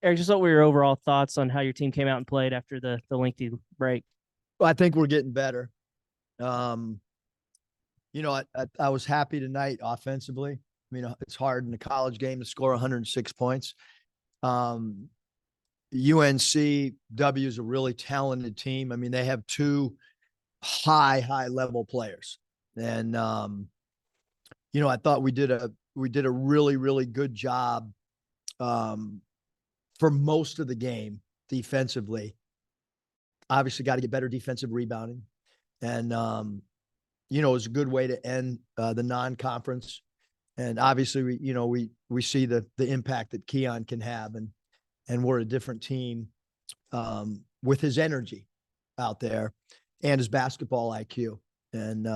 Eric, just what were your overall thoughts on how your team came out and played after the lengthy break? Well, I think we're getting better. Um, I was happy tonight offensively. I mean, it's hard in a college game to score 106 points. Um, UNCW is a really talented team. I mean, they have two high level players, and I thought we did a really good job um, for most of the game defensively. Obviously, got to get better defensive rebounding, and it was a good way to end the non-conference. And obviously, we see the impact that Keon can have, and we're a different team with his energy out there and his basketball IQ. And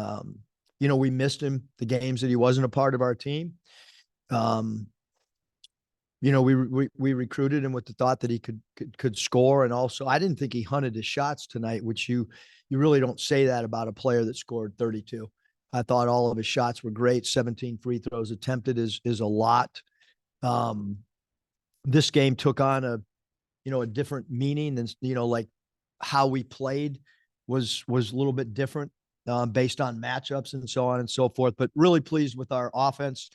we missed him the games that he wasn't a part of our team. Um, we recruited him with the thought that he could score, and also I didn't think he hunted his shots tonight, which you really don't say that about a player that scored 32. I thought all of his shots were great. 17 free throws attempted is a lot. Um, this game took on a different meaning than like how we played was a little bit different based on matchups and so on and so forth. But really pleased with our offense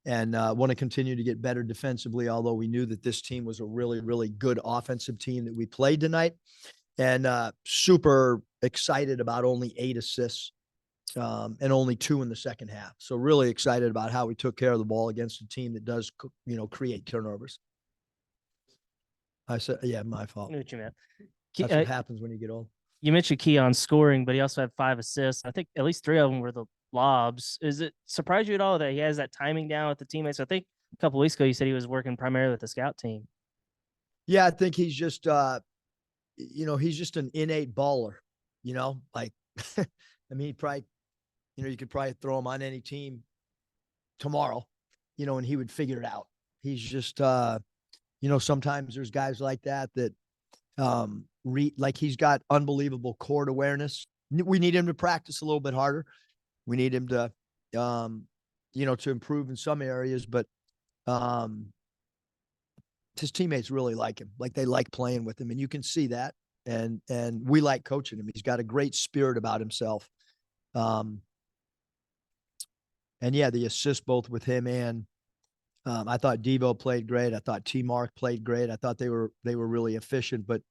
and want to continue to get better defensively, although we knew that this team was a really good offensive team that we played tonight. And super excited about only 8 assists and only 2 in the second half. So really excited about how we took care of the ball against a team that does, create turnovers. I said, yeah, my fault. I knew what you meant. That's what happens when you get old. You mentioned Keon scoring, but he also had 5 assists. I think at least 3 of them were the lobs. Is it surprise you at all that he has that timing down with the teammates? I think a couple weeks ago you said he was working primarily with the scout team. Yeah, I think he's just he's just an innate baller, like I mean, he probably, you could probably throw him on any team tomorrow, and he would figure it out. He's just sometimes there's guys like that like he's got unbelievable court awareness. We need him to practice a little bit harder. We need him to to improve in some areas, but his teammates really like him. Like they like playing with him, and you can see that. And we like coaching him. He's got a great spirit about himself. And yeah, the assist both with him and I thought Devo played great. I thought T Mark played great. I thought they were really efficient, but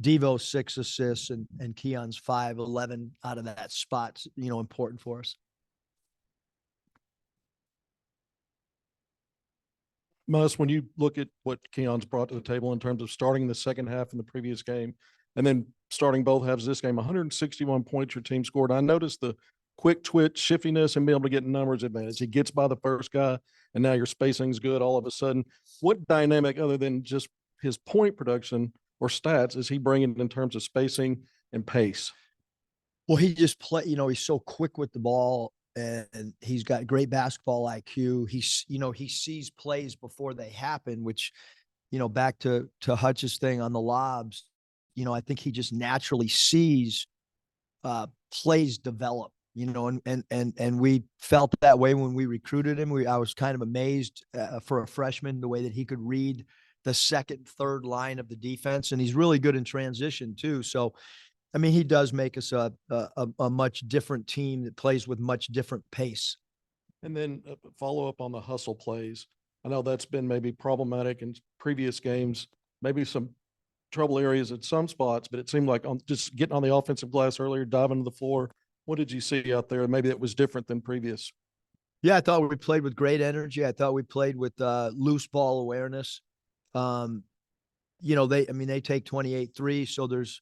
Devo 6 assists and Keon's 5, 11 out of that spot, important for us. Muss, when you look at what Keon's brought to the table in terms of starting the second half in the previous game and then starting both halves of this game, 161 points your team scored. I noticed the quick twitch, shiftiness, and being able to get numbers advantage. He gets by the first guy, and now your spacing's good all of a sudden. What dynamic, other than just his point production or stats, is he bringing in terms of spacing and pace? Well, he just he's so quick with the ball, and he's got great basketball IQ. He sees plays before they happen, which, back to Hutch's thing on the lobs, I think he just naturally sees plays develop, and we felt that way when we recruited him. I was kind of amazed for a freshman, the way that he could read the second, third line of the defense, and he's really good in transition too. So, I mean, he does make us a much different team that plays with much different pace. And then follow up on the hustle plays. I know that's been maybe problematic in previous games, maybe some trouble areas at some spots, but it seemed like just getting on the offensive glass earlier, diving to the floor. What did you see out there? Maybe that was different than previous. Yeah, I thought we played with great energy. I thought we played with loose ball awareness. They take 28 threes, so there's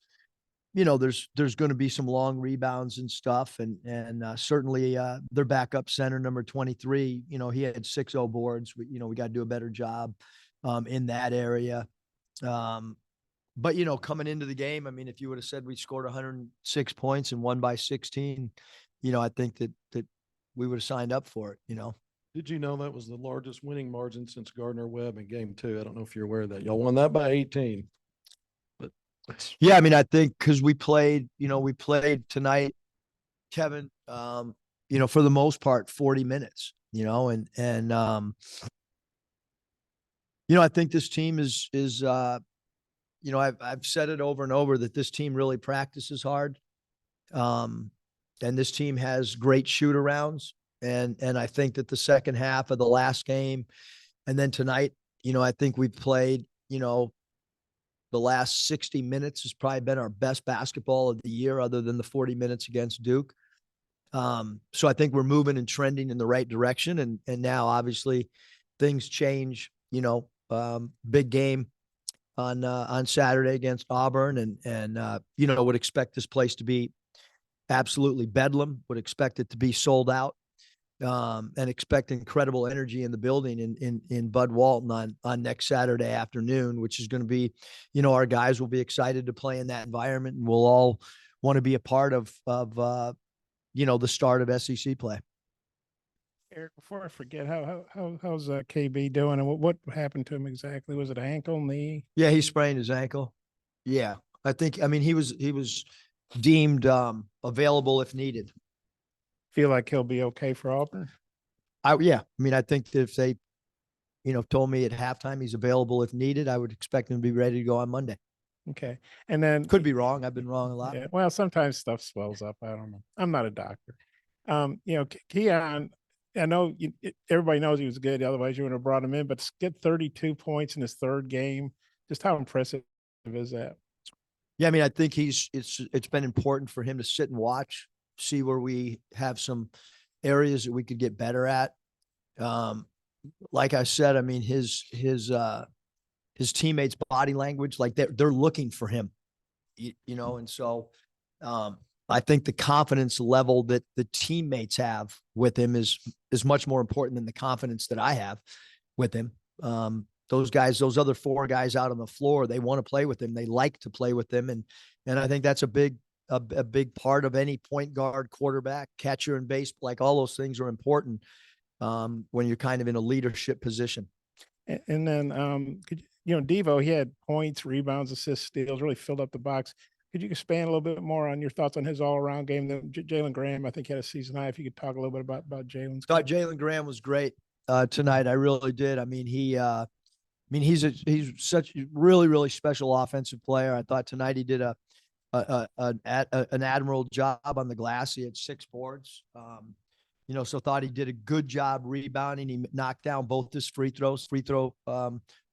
going to be some long rebounds and stuff. And certainly their backup center, number 23, he had 6-0 boards. We got to do a better job in that area. But, coming into the game, I mean, if you would have said we scored 106 points and won by 16, I think that we would have signed up for it, Did you know that was the largest winning margin since Gardner-Webb in game 2? I don't know if you're aware of that. Y'all won that by 18. But yeah, I mean, I think because we played tonight, Kevin, for the most part, 40 minutes, and I think this team I've said it over and over that this team really practices hard. And this team has great shoot arounds. And I think that the second half of the last game and then tonight, I think we've played, the last 60 minutes has probably been our best basketball of the year, other than the 40 minutes against Duke. So I think we're moving and trending in the right direction. And now obviously things change, big game on Saturday against Auburn and would expect this place to be absolutely bedlam, would expect it to be sold out. And expect incredible energy in the building in Bud Walton on next Saturday afternoon, which is going to be, our guys will be excited to play in that environment, and we'll all want to be a part of the start of SEC play. Eric, before I forget, how's KB doing, and what happened to him exactly? Was it an ankle, knee? Yeah, he sprained his ankle. Yeah, he was deemed available if needed. Feel like he'll be okay for Auburn? I think that if they, told me at halftime he's available if needed, I would expect him to be ready to go on Monday. Okay. And then could be wrong. I've been wrong a lot. Yeah, well, sometimes stuff swells up. I don't know. I'm not a doctor. Keon, I know everybody knows he was good. Otherwise you wouldn't have brought him in, but to get 32 points in his third game, just how impressive is that? Yeah. I think it's been important for him to sit and watch, see where we have some areas that we could get better at. Like I said, his teammates' body language, like they're looking for him, and so I think the confidence level that the teammates have with him is much more important than the confidence that I have with him. Those guys, those other four guys out on the floor, they want to play with him. They like to play with him. And I think that's a big part of any point guard, quarterback, catcher, and base. Like all those things are important when you're kind of in a leadership position. And then, Devo, he had points, rebounds, assists, steals, really filled up the box. Could you expand a little bit more on your thoughts on his all-around game? Jalen Graham, I think, had a season high. If you could talk a little bit about Jalen's. Thought Jalen Graham was great tonight. I really did. He's such a really, really special offensive player. I thought tonight he did an admirable job on the glass. He had 6 boards. So thought he did a good job rebounding. He knocked down both his free throws. Free throw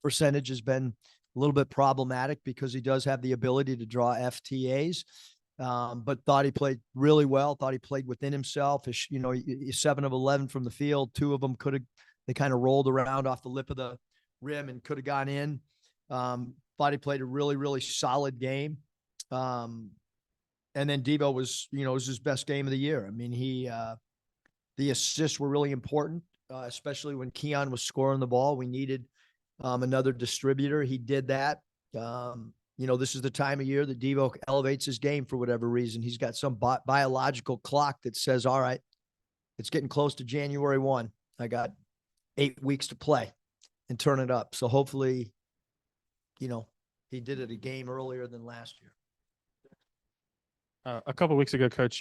percentage has been a little bit problematic because he does have the ability to draw FTAs. But thought he played really well. Thought he played within himself. 7 of 11 from the field. 2 of them they kind of rolled around off the lip of the rim and could have gone in. Thought he played a really, really solid game. And then Devo was his best game of the year. The assists were really important, especially when Keon was scoring the ball. We needed another distributor. He did that. This is the time of year that Devo elevates his game for whatever reason. He's got some biological clock that says, all right, it's getting close to January 1. I got 8 weeks to play and turn it up. So hopefully, he did it a game earlier than last year. A couple of weeks ago, Coach,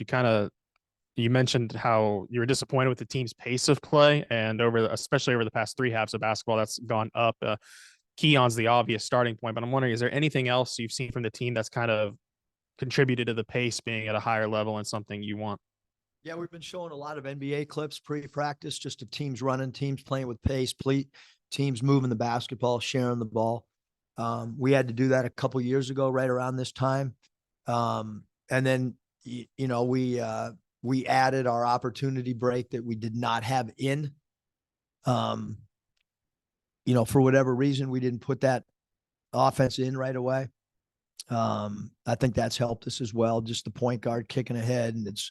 you mentioned how you were disappointed with the team's pace of play, and especially over the past 3 halves of basketball, that's gone up. Keon's the obvious starting point, but I'm wondering, is there anything else you've seen from the team that's kind of contributed to the pace being at a higher level and something you want? Yeah, we've been showing a lot of NBA clips pre-practice, just of teams running, teams playing with pace, teams moving the basketball, sharing the ball. We had to do that a couple years ago, right around this time. And then, we added our opportunity break that we did not have in. For whatever reason, we didn't put that offense in right away. I think that's helped us as well. Just the point guard kicking ahead, and it's,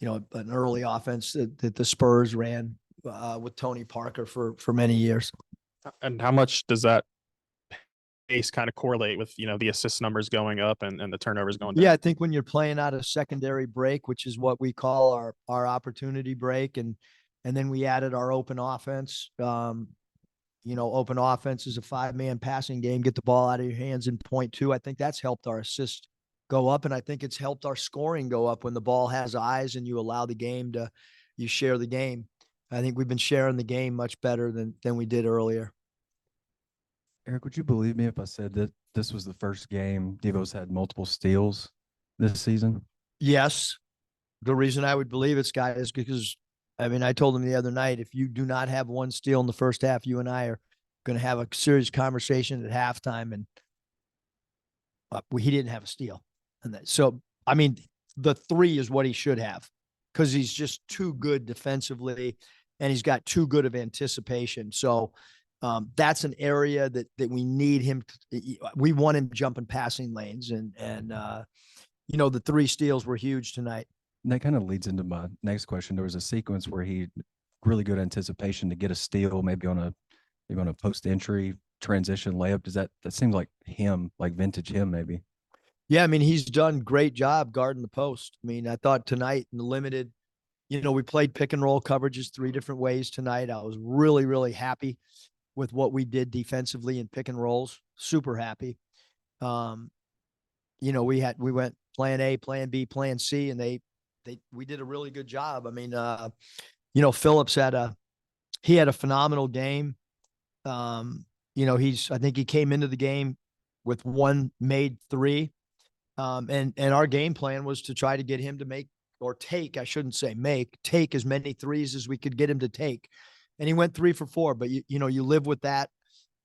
an early offense that the Spurs ran with Tony Parker for many years. And how much does that pace kind of correlate with, the assist numbers going up and the turnovers going down? Yeah, I think when you're playing out a secondary break, which is what we call our opportunity break, and then we added our open offense. Open offense is a 5-man passing game, get the ball out of your hands in point 2. I think that's helped our assist go up, and I think it's helped our scoring go up when the ball has eyes and you allow the game you share the game. I think we've been sharing the game much better than we did earlier. Eric, would you believe me if I said that this was the first game Devo's had multiple steals this season? Yes. The reason I would believe it, Scott, is because, I mean, I told him the other night, if you do not have one steal in the first half, you and I are going to have a serious conversation at halftime. And he didn't have a steal. So, I mean, the 3 is what he should have because he's just too good defensively and he's got too good of anticipation. So that's an area that we need him. We want him jumping passing lanes and the 3 steals were huge tonight. And that kind of leads into my next question. There was a sequence where he really good anticipation to get a steal, maybe on a post entry transition layup. That seems like him, like vintage him, maybe? Yeah, I mean, he's done great job guarding the post. I mean, I thought tonight in the limited, we played pick and roll coverages 3 different ways tonight. I was really, really happy with what we did defensively in pick and rolls. Super happy. We went plan A, plan B, plan C, and we did a really good job. I mean, Phillips had a phenomenal game. I think he came into the game with 1 made 3. And our game plan was to try to get him to take as many threes as we could get him to take. And he went 3 for 4, but you live with that.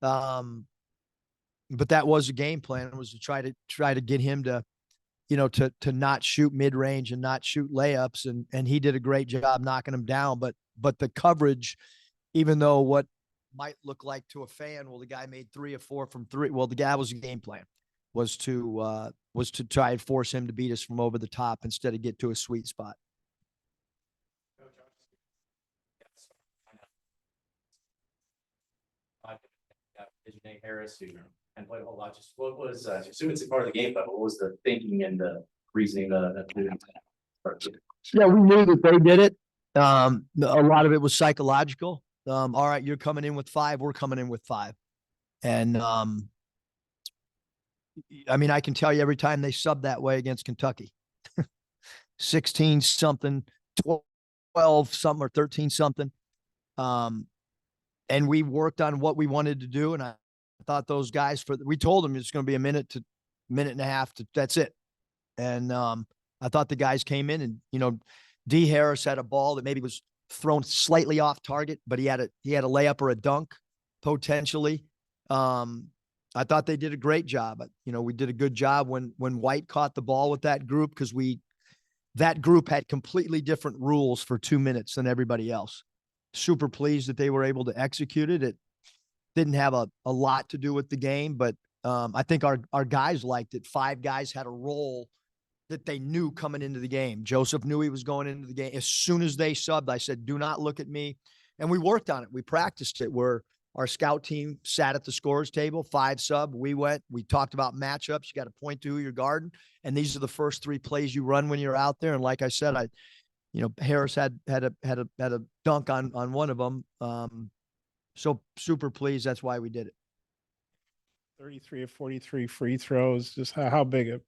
But that was the game plan, was to try to get him to not shoot mid-range and not shoot layups. And he did a great job knocking them down. But the coverage, even though what might look like to a fan, well, the guy made 3 of 4 from 3. Well, that was the game plan, was to try and force him to beat us from over the top instead of get to a sweet spot. Harris, who and played a whole lot. Just what was, I assume it's a part of the game, but what was the thinking and the reasoning Yeah, we knew that they did it. A lot of it was psychological. All right, you're coming in with 5, we're coming in with 5. And I mean, I can tell you every time they sub that way against Kentucky, 16 something, 12 something, or 13 something. And we worked on what we wanted to do. And I thought those guys, we told them it's going to be a minute and a half that's it. And I thought the guys came in and, D Harris had a ball that maybe was thrown slightly off target, but he had a layup or a dunk potentially. I thought they did a great job. We did a good job when White caught the ball with that group, because that group had completely different rules for 2 minutes than everybody else. Super pleased that they were able to execute it. It didn't have a lot to do with the game, but I think our guys liked it. 5 guys had a role that they knew coming into the game. Joseph knew he was going into the game. As soon as they subbed, I said, do not look at me. And we worked on it. We practiced it, where our scout team sat at the scorer's table, 5 sub. We talked about matchups. You got to point to who you're guarding. And these are the first 3 plays you run when you're out there. And like I said, Harris had a dunk on one of them. So super pleased. That's why we did it. 33 of 43 free throws. Just how big a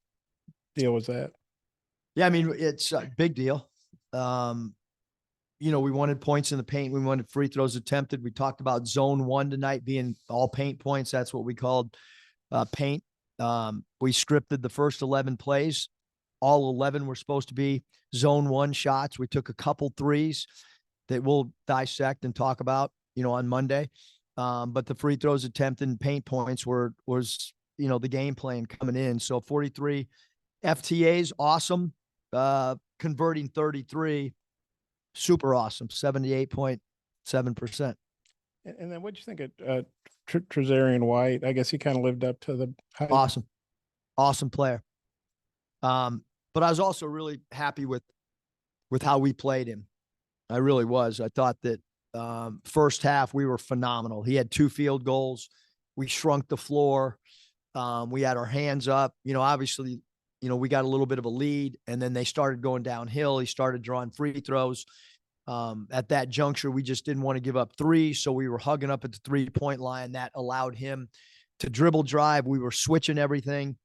deal was that? Yeah, I mean, it's a big deal. We wanted points in the paint. We wanted free throws attempted. We talked about zone 1 tonight being all paint points. That's what we called paint. We scripted the first 11 plays. All 11 were supposed to be zone 1 shots. We took a couple threes that we'll dissect and talk about, on Monday. But the free throws attempted and paint points was the game plan coming in. So 43 FTAs, awesome. Converting 33, super awesome, 78.7%. And then what'd you think of Trazarian White? I guess he kind of lived up to the hype. Awesome player. But I was also really happy with how we played him. I really was. I thought that first half we were phenomenal. He had 2 field goals. We shrunk the floor. We had our hands up. Obviously, we got a little bit of a lead, and then they started going downhill. He started drawing free throws. At that juncture, we just didn't want to give up 3, so we were hugging up at the 3-point line. That allowed him to dribble drive. We were switching everything.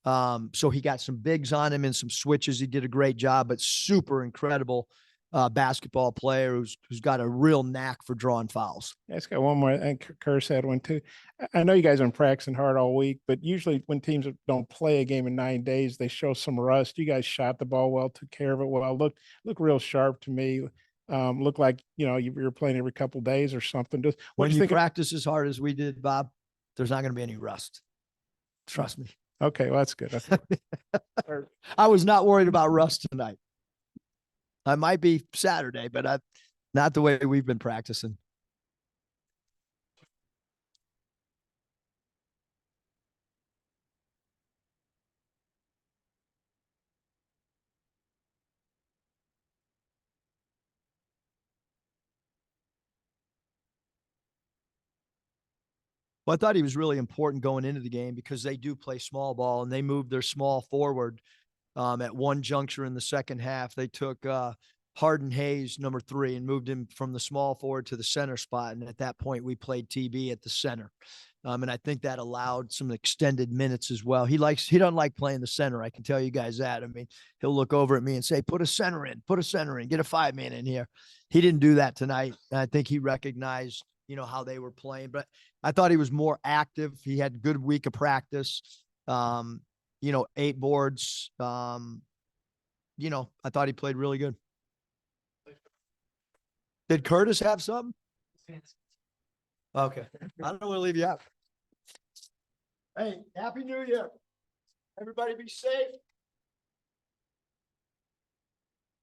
So he got some bigs on him and some switches. He did a great job, but super incredible basketball player who's got a real knack for drawing fouls. I just got one more. And Curse had one too. I know you guys have been practicing hard all week, but usually when teams don't play a game in 9 days, they show some rust. You guys shot the ball well, took care of it well. Look real sharp to me. Look like you were playing every couple of days or something. Just what When you you think? practice as hard as we did, Bob, there's not going to be any rust. Trust me. Okay, well that's good. I was not worried about rust tonight. I might be Saturday, but not the way we've been practicing. Well, I thought he was really important going into the game because they do play small ball and they move their small forward. At one juncture in the second half, they took Harden Hayes, number 3, and moved him from the small forward to the center spot. And at that point, we played TB at the center. And I think that allowed some extended minutes as well. He doesn't like playing the center. I can tell you guys that. I mean, he'll look over at me and say, put a center in, get a 5-man in here. He didn't do that tonight. And I think he recognized, how they were playing, but I thought he was more active. He had a good week of practice. 8 boards. I thought he played really good. Did Curtis have something? Okay. I don't want to leave you out. Hey, Happy New Year. Everybody be safe.